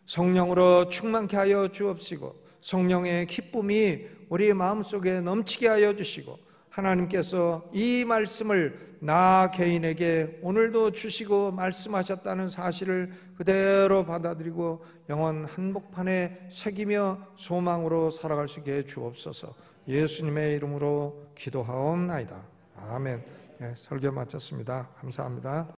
성령으로 충만케 하여 주옵시고 성령의 기쁨이 우리 마음속에 넘치게 하여 주시고 하나님께서 이 말씀을 나 개인에게 오늘도 주시고 말씀하셨다는 사실을 그대로 받아들이고 영혼 한복판에 새기며 소망으로 살아갈 수 있게 주옵소서. 예수님의 이름으로 기도하옵나이다. 아멘. 네, 설교 마쳤습니다. 감사합니다.